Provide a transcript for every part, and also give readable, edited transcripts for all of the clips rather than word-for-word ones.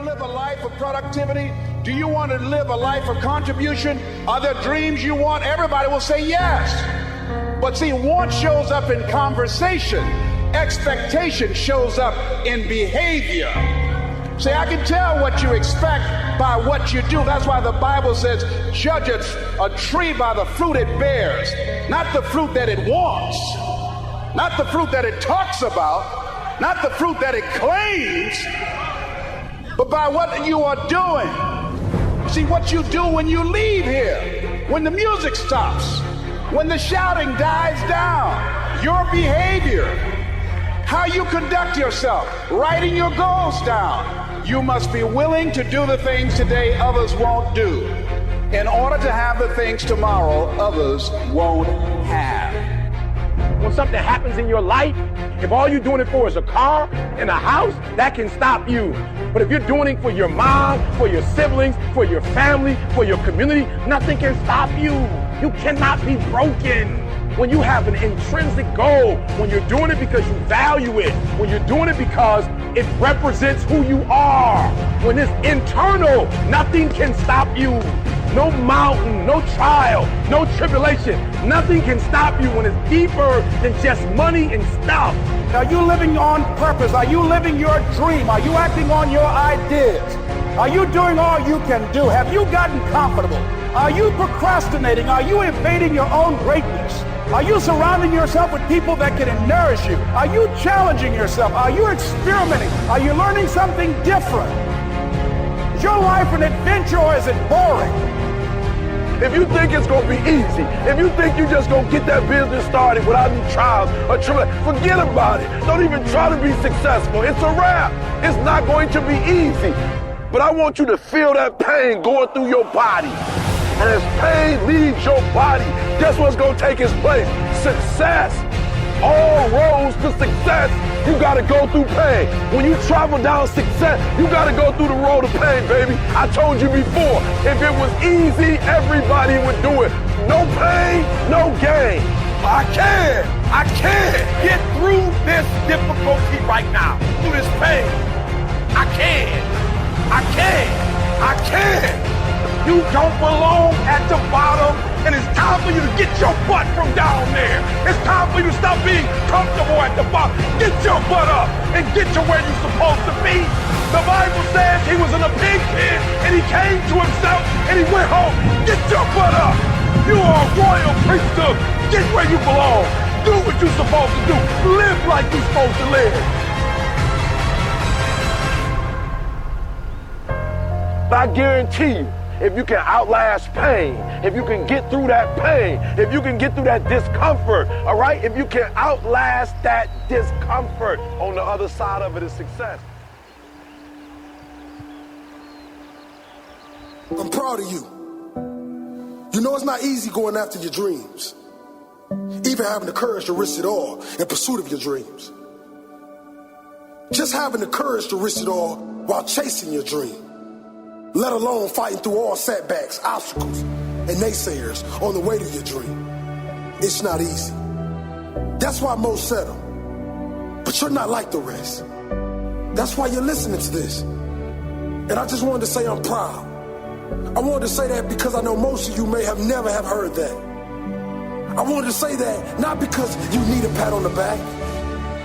live a life of productivity? Do you want to live a life of contribution? Are there dreams you want? Everybody will say yes. But see, want shows up in conversation. Expectation shows up in behavior. See, I can tell what you expect by what you do. That's why the Bible says, judge a tree by the fruit it bears. Not the fruit that it wants. Not the fruit that it talks about. Not the fruit that it claims. But by what you are doing. See, what you do when you leave here, when the music stops, when the shouting dies down, your behavior, how you conduct yourself, writing your goals down. You must be willing to do the things today others won't do in order to have the things tomorrow others won't have. When something happens in your life, if all you're doing it for is a car and a house, that can stop you. But if you're doing it for your mom, for your siblings, for your family, for your community, nothing can stop you. You cannot be broken. When you have an intrinsic goal, when you're doing it because you value it, when you're doing it because it represents who you are, when it's internal, nothing can stop you. No mountain, no trial, no tribulation, nothing can stop you when it's deeper than just money and stuff. Are you living on purpose? Are you living your dream? Are you acting on your ideas? Are you doing all you can do? Have you gotten comfortable? Are you procrastinating? Are you evading your own greatness? Are you surrounding yourself with people that can nourish you? Are you challenging yourself? Are you experimenting? Are you learning something different? Is your life an adventure or is it boring? If you think it's going to be easy, if you think you're just going to get that business started without any trials or tribulations, forget about it. Don't even try to be successful. It's a wrap. It's not going to be easy. But I want you to feel that pain going through your body. And as pain leaves your body, guess what's going to take its place? Success. All roads to success, you got to go through pain. When you travel down success, you got to go through the road of pain, baby. I told you before, if it was easy, everybody would do it. No pain, no gain. I can get through this difficulty right now, through this pain. I can. You don't belong at the bottom, and it's time for you to get your butt from down there. It's time for you to stop being comfortable at the bottom. Get your butt up and get to where you're supposed to be. The Bible says he was in a pig pen, and he came to himself, and he went home. Get your butt up. You are a royal priesthood. Get where you belong. Do what you're supposed to do. Live like you're supposed to live. I guarantee you, if you can outlast pain, if you can get through that pain, if you can get through that discomfort, all right? If you can outlast that discomfort, on the other side of it is success. I'm proud of you. You know it's not easy going after your dreams, even having the courage to risk it all in pursuit of your dreams. Just having the courage to risk it all while chasing your dream. Let alone fighting through all setbacks, obstacles, and naysayers on the way to your dream. It's not easy. That's why most settle. But you're not like the rest. That's why you're listening to this. And I just wanted to say I'm proud. I wanted to say that because I know most of you may have never have heard that. I wanted to say that not because you need a pat on the back.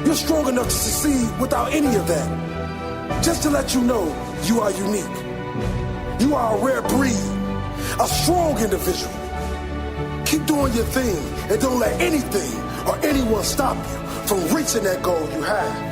You're strong enough to succeed without any of that. Just to let you know you are unique. You are a rare breed, a strong individual. Keep doing your thing and don't let anything or anyone stop you from reaching that goal you have.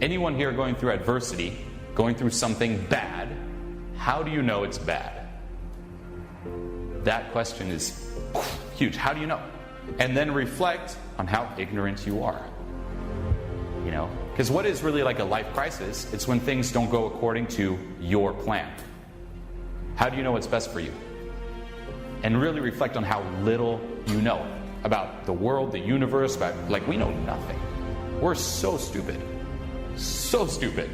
Anyone here going through adversity, going through something bad, how do you know it's bad? That question is huge. How do you know? and then reflect on how ignorant you are. You know, because what is really like a life crisis? It's when things don't go according to your plan. How do you know what's best for you? And really reflect on how little you know about the world, the universe, about, like, we know nothing. We're so stupid. So stupid.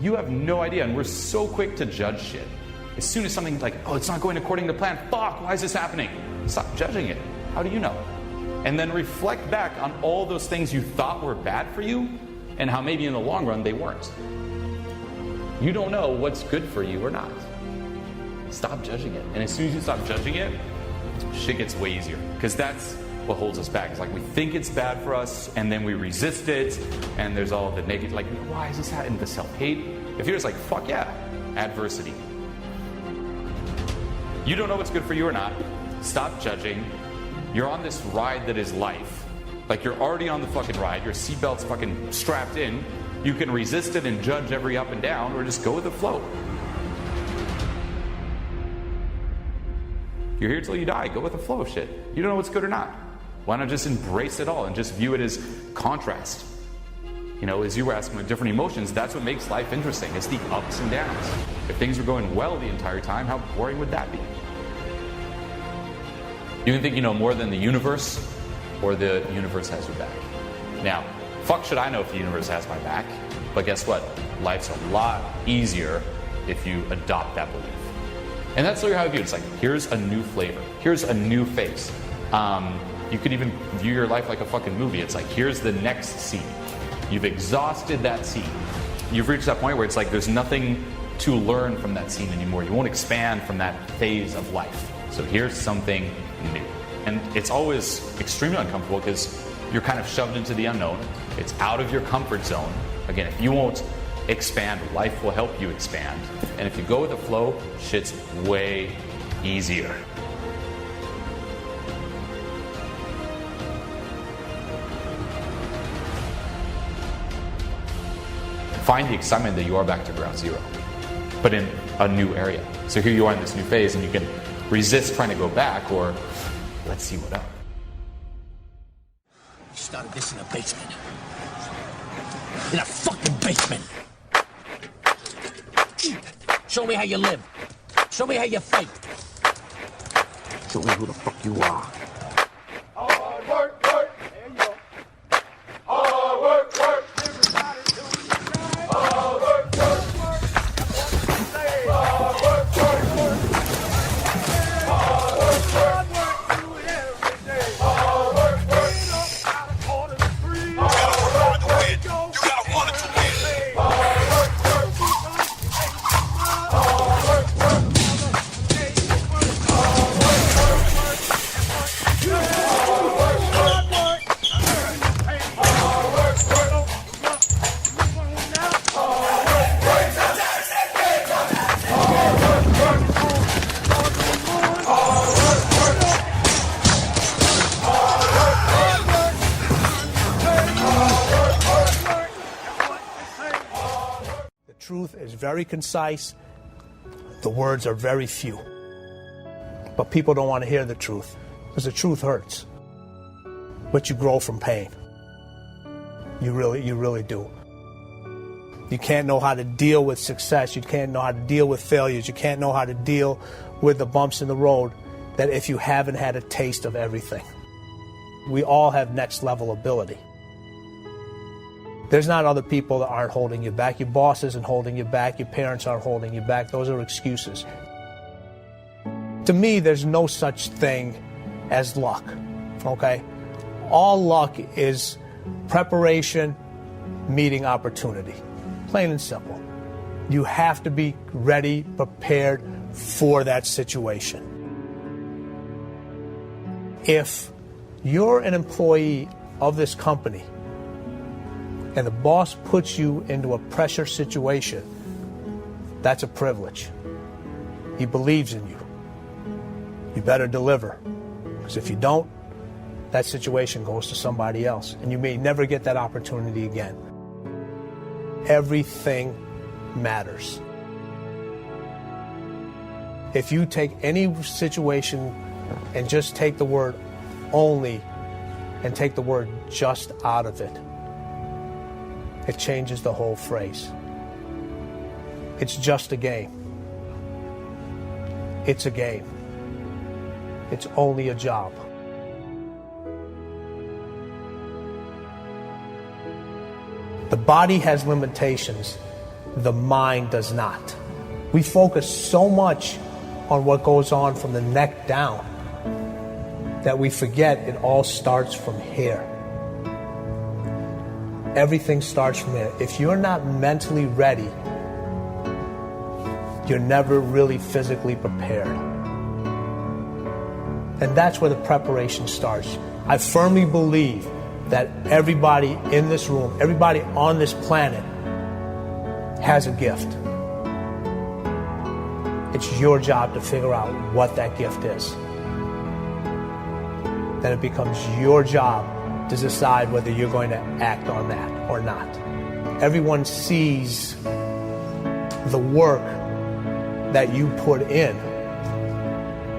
You have no idea, and we're so quick to judge shit. As soon as something like, oh, it's not going according to plan, fuck, why is this happening? Stop judging it. How do you know? And then reflect back on all those things you thought were bad for you, and how maybe in the long run they weren't. You don't know what's good for you or not. Stop judging it. And as soon as you stop judging it, shit gets way easier. Because that's what holds us back. It's like we think it's bad for us, and then we resist it, and there's all the negative, like, why is this happening? The self-hate. If you're just like, fuck yeah, adversity. You don't know what's good for you or not. Stop judging. You're on this ride that is life. Like, you're already on the fucking ride. Your seatbelt's fucking strapped in. You can resist it and judge every up and down, or just go with the flow. You're here till you die. Go with the flow of shit. You don't know what's good or not. Why not just embrace it all and just view it as contrast? You know, as you were asking with different emotions, that's what makes life interesting. It's the ups and downs. If things were going well the entire time, how boring would that be? You can think you know more than the universe, or the universe has your back. Now, fuck should I know if the universe has my back? But guess what? Life's a lot easier if you adopt that belief. And that's literally how I view it. It's like, here's a new flavor. Here's a new face. You could even view your life like a fucking movie. It's like, here's the next scene. You've exhausted that scene. You've reached that point where it's like there's nothing to learn from that scene anymore. You won't expand from that phase of life. So here's something new. And it's always extremely uncomfortable because you're kind of shoved into the unknown. It's out of your comfort zone. Again, if you won't expand, life will help you expand. And if you go with the flow, shit's way easier. Find the excitement that you are back to ground zero, but in a new area. So here you are in this new phase, and you can resist trying to go back, or let's see what up. You started this in a basement. In a fucking basement. Show me how you live. Show me how you fight. Show me who the fuck you are. Hard work, work. There you go. Hard work, work. Everybody do it. Hard work, work. Hard work, work. Hard work, work. Do it every day. Hard work, work. Get up out of order to breathe. Hard work, work. You gotta want it to win. Hard work, work. Hard work, work. The truth is very concise. The words are very few. But people don't want to hear the truth because the truth hurts. But you grow from pain. You really do. You can't know how to deal with success. You can't know how to deal with failures. You can't know how to deal with the bumps in the road that if you haven't had a taste of everything. We all have next level ability. There's not other people that aren't holding you back. Your boss isn't holding you back. Your parents aren't holding you back. Those are excuses. To me, there's no such thing as luck, okay? All luck is preparation meeting opportunity. Plain and simple. You have to be ready, prepared for that situation. If you're an employee of this company and the boss puts you into a pressure situation, that's a privilege. He believes in you. You better deliver. Because if you don't, that situation goes to somebody else, and you may never get that opportunity again. Everything matters. If you take any situation and just take the word only and take the word just out of it, it changes the whole phrase. It's just a game. It's a game. It's only a job. The body has limitations. The mind does not. We focus so much on what goes on from the neck down that we forget it all starts from here. Everything starts from here. If you're not mentally ready, you're never really physically prepared. And that's where the preparation starts. I firmly believe that everybody in this room, everybody on this planet has a gift. It's your job to figure out what that gift is. Then it becomes your job to decide whether you're going to act on that or not. Everyone sees the work that you put in,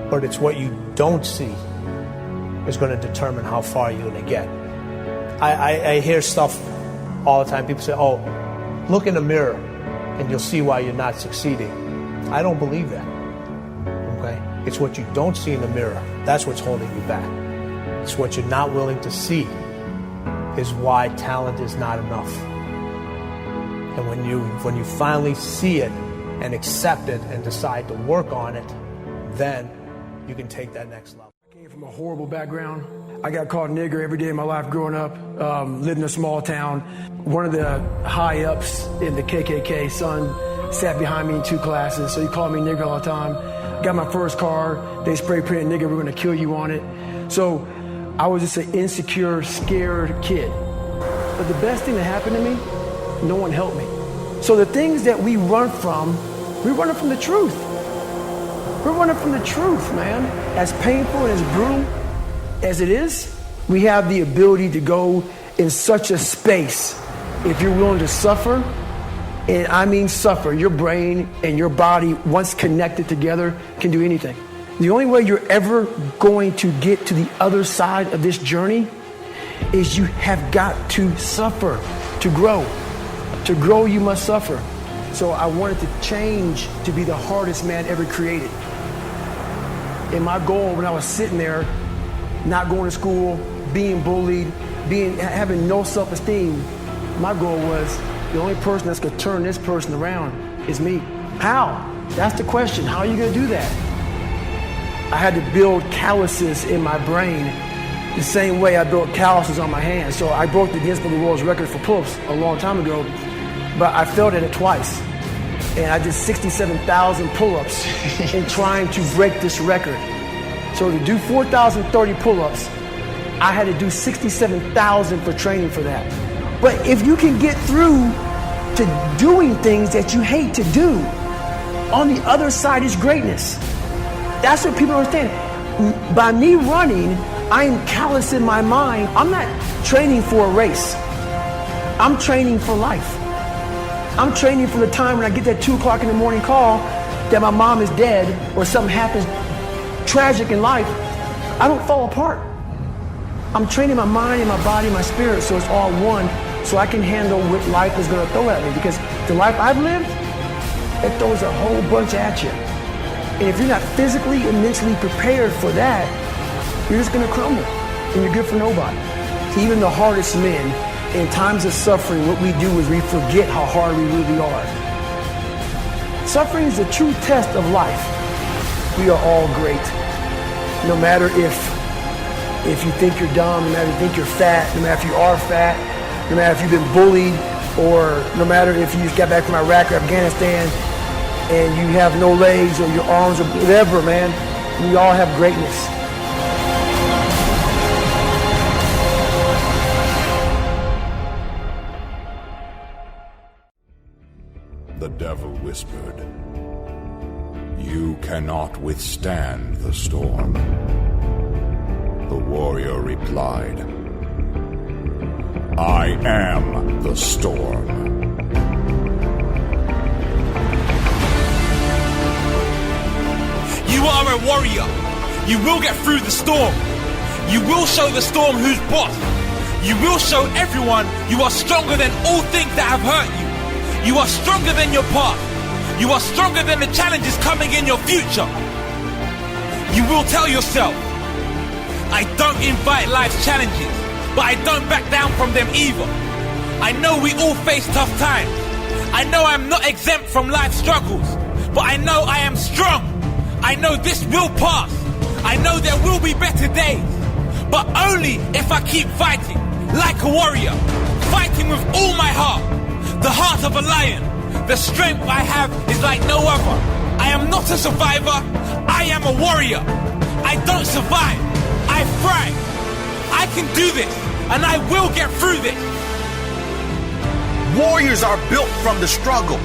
but it's what you don't see is going to determine how far you're going to get. I hear stuff all the time. People say, oh, look in the mirror and you'll see why you're not succeeding. I don't believe that. Okay? It's what you don't see in the mirror. That's what's holding you back. It's what you're not willing to see is why talent is not enough. And when you finally see it and accept it and decide to work on it, then you can take that next level. I came from a horrible background. I got called nigger every day of my life growing up, lived in a small town. One of the high-ups in the KKK, son, sat behind me in 2 classes, so he called me nigger all the time. Got my first car, they spray painted nigger, we're gonna kill you on it. So I was just an insecure, scared kid. But the best thing that happened to me, no one helped me. So the things that we run from, we're running from the truth. We're running from the truth, man. As painful and as brutal as it is, we have the ability to go in such a space if you're willing to suffer, and I mean suffer. Your brain and your body, once connected together, can do anything. The only way you're ever going to get to the other side of this journey is you have got to suffer to grow. To grow, you must suffer. So I wanted to change to be the hardest man ever created. And my goal when I was sitting there, not going to school, being bullied, having no self-esteem, my goal was the only person that's going to turn this person around is me. How? That's the question. How are you going to do that? I had to build calluses in my brain the same way I built calluses on my hands. So I broke the Guinness Book of World Records for pull-ups a long time ago, but I failed at it twice. And I did 67,000 pull-ups in trying to break this record. So to do 4,030 pull-ups, I had to do 67,000 for training for that. But if you can get through to doing things that you hate to do, on the other side is greatness. That's what people don't understand. By me running, I am callous in my mind. I'm not training for a race. I'm training for life. I'm training for the time when I get that 2 o'clock in the morning call that my mom is dead or something happens tragic in life. I don't fall apart. I'm training my mind and my body and my spirit so it's all one, so I can handle what life is going to throw at me. Because the life I've lived, it throws a whole bunch at you. And if you're not physically and mentally prepared for that, you're just going to crumble and you're good for nobody. Even the hardest men, in times of suffering, what we do is we forget how hard we really are. Suffering is a true test of life. We are all great. No matter if you think you're dumb, no matter if you think you're fat, no matter if you are fat, no matter if you've been bullied, or no matter if you just got back from Iraq or Afghanistan and you have no legs or your arms or whatever, man, we all have greatness. The devil whispered, "You cannot withstand the storm." The warrior replied, "I am the storm." You are a warrior. You will get through the storm. You will show the storm who's boss. You will show everyone you are stronger than all things that have hurt you. You are stronger than your past. You are stronger than the challenges coming in your future. You will tell yourself, I don't invite life's challenges, but I don't back down from them either. I know we all face tough times. I know I'm not exempt from life's struggles, but I know I am strong. I know this will pass. I know there will be better days, but only if I keep fighting like a warrior, fighting with all my heart, the heart of a lion. The strength I have is like no other. I am not a survivor, I am a warrior. I don't survive, I thrive. I can do this, and I will get through this. Warriors are built from the struggle,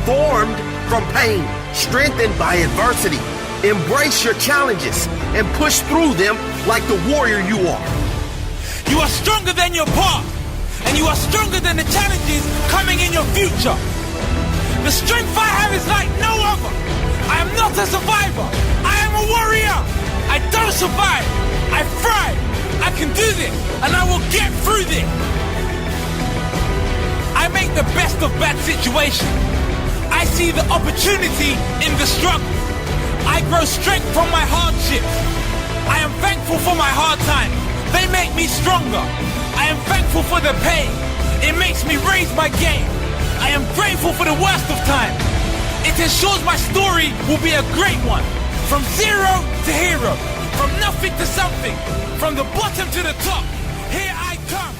formed from pain, strengthened by adversity. Embrace your challenges and push through them like the warrior you are. You are stronger than your past, and you are stronger than the challenges coming in your future. The strength I have is like no other. I am not a survivor, I am a warrior. I don't survive, I thrive. I can do this, and I will get through this. I make the best of bad situations. I see the opportunity in the struggle. I grow strength from my hardships. I am thankful for my hard times. They make me stronger. I am thankful for the pain. It makes me raise my game. I am grateful for the worst of times. It ensures my story will be a great one. From zero to hero. From nothing to something. From the bottom to the top. Here I come.